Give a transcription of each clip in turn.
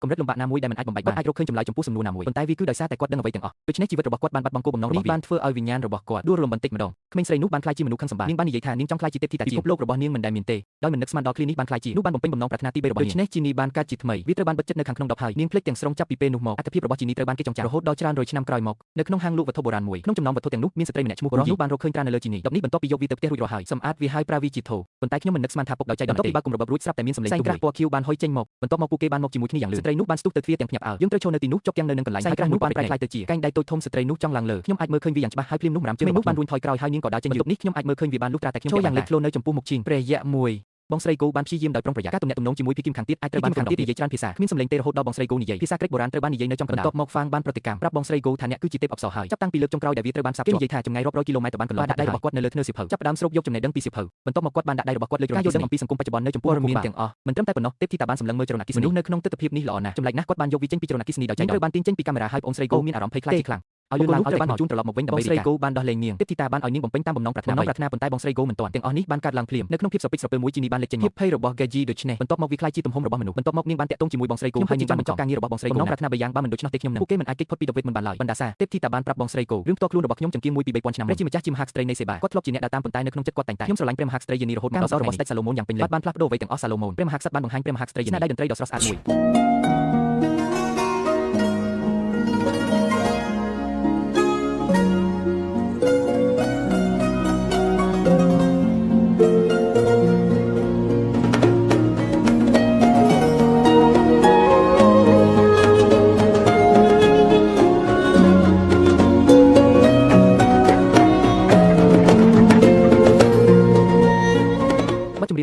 កម្រិតលំបាកណាមួយដែលមិនអាចបំបែកបានអាចរកឃើញចម្លើយចំពោះសំណួរណាមួយប៉ុន្តែវាគឺដោយសារតែគាត់ដឹងអ្វីទាំងអស់ដូច្នេះជីវិតរបស់គាត់បានបាត់បង់គោលបំណងរបស់វានេះបានធ្វើឲ្យវិញ្ញាណរបស់គាត់ដួលរលំបន្តិចម្ដងក្មេងស្រីនោះបានក្លាយជាមនុស្សខឹងសម្បារនាងបាននិយាយថានាងចង់ក្លាយជាទេពធីតាជាពិភពលោករបស់នាងមិនដែលមានទេដោយមិននឹកស្មានដល់ឃ្លានេះបានក្លាយជានោះបានបំពេញបំណងប្រាថ្នាទី3របស់នាងដូច្នេះជីនីបានកើតជាថ្មីវាត្រូវបានបិទចិត្តនៅខាងក្នុងដបហើយនាងភ្លេចទាំងស្រុងចាប់ពីពេលនោះមកអត្ថិភាពរបស់ជីនីត្រូវបានគេចងចាំរហូតដល់ច្រើនរយឆ្នាំក្រោយមកនៅក្នុងហាងលក់វត្ថុបុរាណមួយក្នុងចំណោមវត្ថុទាំងនោះមានស្ត្រីម្នាក់ឈ្មោះបុរសនោះបានរកឃើញត្រានៅលើជីនីដបនេះបន្ទាប់ពីយកវាទៅផ្ទះរួចរាល់ហើយសម្អាតវាហើយប្រើវាជាថូប៉ុន្តែខ្ញុំមិននឹកស្មានថាពុកដោយចៃដន្យទេបន្ទាប់ពីបើកគុំរបបរួចស្រាប់តែមានសម្លេងទូមួយផ្សែងក្រាស់ពណ៌ខៀវបានហុយចេញមកបន្ទាប់មកពួកគេបានមកជាមួយគ្នាយ៉ាងលឿនស្ត្រីនោះបានស្ទុះទៅទ្វារទាំងភ្ញាក់ផ្អើលយើងត្រូវឈរនៅទីនោះជាប់ទាំងនៅនឹងកន្លែងហើយក្រាស់នោះបានប្រែក្លាយទៅជាកែងដៃតូចធំស្ត្រីនោះចង់ឡើងលើខ្ញុំអាចមើលឃើញវាយ៉ាងច្បាស់ហើយភ្លាមនោះម្រាមជើងនោះបានរួញថយក្រោយហើយនាងក៏ដើរចេញយឺតនេះខ្ញុំអាចមើលឃើញវាបានលុះត្រាតែខ្ញុំឈរយ៉ាងលេចធ្លោនៅចំពោះមុខជីនព្រះយៈមួយបងស្រីគោបានព្យាយាមដោយប្រុងប្រយ័ត្នការទំនាក់ទំនងជាមួយភីគីមខាងទៀតអាចត្រូវបានខាងទៀតនិយាយច្រើនភាសាគ្មានសម្លេងទេរហូតដល់បងស្រីគោនិយាយភាសាក្រិកបុរាណត្រូវបាននិយាយនៅចំកណ្ដាលបន្ទាប់មកហ្វាងបានប្រតិកម្មប្រាប់បងស្រីគោថាអ្នកគឺជាទេពអប្សរហើយចាប់តាំងពីលើកចុងក្រោយដែលវាត្រូវបានសាបគេនិយាយថាចម្ងាយរាប់រយគីឡូម៉ែត្រទៅបានកន្លងដាក់ដៃរបស់គាត់នៅលើធ្នើសៀវភៅចាប់ផ្ដើមស្រូបយកចំណេះដឹងពីសៀវភៅបន្ទាប់មកគាត់បានដាក់ដៃរបស់គាត់លើការយល់ដឹងអំពីសង្គមបច្ចុប្បន្ននៅចំពោះព័ត៌មានទាំងអស់មិនត្រឹមតែប៉ុណ្ណោះទេពធីតាបានសម្លឹងមើលចរណគិសនីមនុស្សនៅក្នុងទស្សនវិជ្ជានេះល្អណាស់ចម្លែកណាស់គាត់បានយកវាចេញពីចរណគិសនីដោយចៃដន្យត្រូវបានទាញចេញពីកាមេរ៉ាហើយបងស្រីគោមានអារម្មណ៍ភ័យខ្លាចជាខ្លាំងឲ្យលឿនឡើងឲ្យបានបញ្ជូនត្រឡប់មកវិញដើម្បីស្រីគោបានដោះលែងនាងទេពធីតាបានឲ្យនាងបំពេញតាមបំណងប្រាថ្នាប៉ុន្តែបងស្រីគោមិនទាន់ទាំងអស់នេះបានកើតឡើងភ្លាមនៅក្នុងភាពស្រពេចស្រពើមួយជីនីបានលេចចេញមកភាពភ័យរបស់ Geji ដូច្នេះបន្ទាប់មកវាខ្លាយជាទំហំរបស់មនុស្សបន្ទាប់មកនាងបានតាក់ទងជាមួយបងស្រីគោហើយនាងបានបញ្ចប់ការងាររបស់បងស្រីគោបំណងប្រាថ្នាបើយ៉ាងបើមិនដូច្នោះទេខ្ញុំនឹងពួកគេមិនអាចគេចផុតពីដវិតមិនបានឡើយបណ្ដាសាទេពធីតាបានប្រាប់បងស្រីគោរឿងផ្ទាល់ខ្លួនរបស់ខ្ញុំចង្គៀងមួយពី3000ឆ្នាំមុនព្រះជាម្ចាស់ជាមហាក្សត្រីនៃសេបាគាត់ធ្លាប់ជាអ្នកដើរតាមប៉ុន្តែនៅក្នុងចិត្តគាត់តែងតែខ្ញុំស្រឡាញ់ព្រះមហាក្សត្រីយានីរហូតមកដល់របស់ស្ដេចសាឡូមោនយ៉ាងពេញលេញបានផ្លាស់ប្ដូរអ្វីទាំងអស់សាឡូមោនព្រះមហាក្សត្របានបង្ហាញព្រះមហាក្សត្រីយានីស្នាដៃតន្ត្រីដ៏ស្រស់ស្អាតមួយ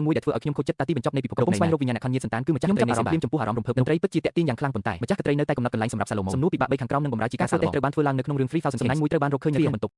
មួយដែលធ្វើឲ្យខ្ញុំខូចចិត្តតាទីបញ្ចប់នៃពិភពលោកស្វែងរកវិញ្ញាណខញ្ញាសន្តានគឺម្ចាស់ត្រីនៃសង្គ្រាមចំពោះអារម្មណ៍រំភើបតន្ត្រីពិតជាតាក់ទាញយ៉ាងខ្លាំងប៉ុន្តែម្ចាស់ត្រីនៅតែកំណត់កន្លែងសម្រាប់សាឡូមោនសំណួរពិបាក3ខាងក្រោមនឹងបម្រើជាការសើតែត្រូវបានធ្វើឡើងនៅក្នុងរឿង 3000 សំណាញ់មួយត្រូវបានរកឃើញនៅក្នុងបន្ទប់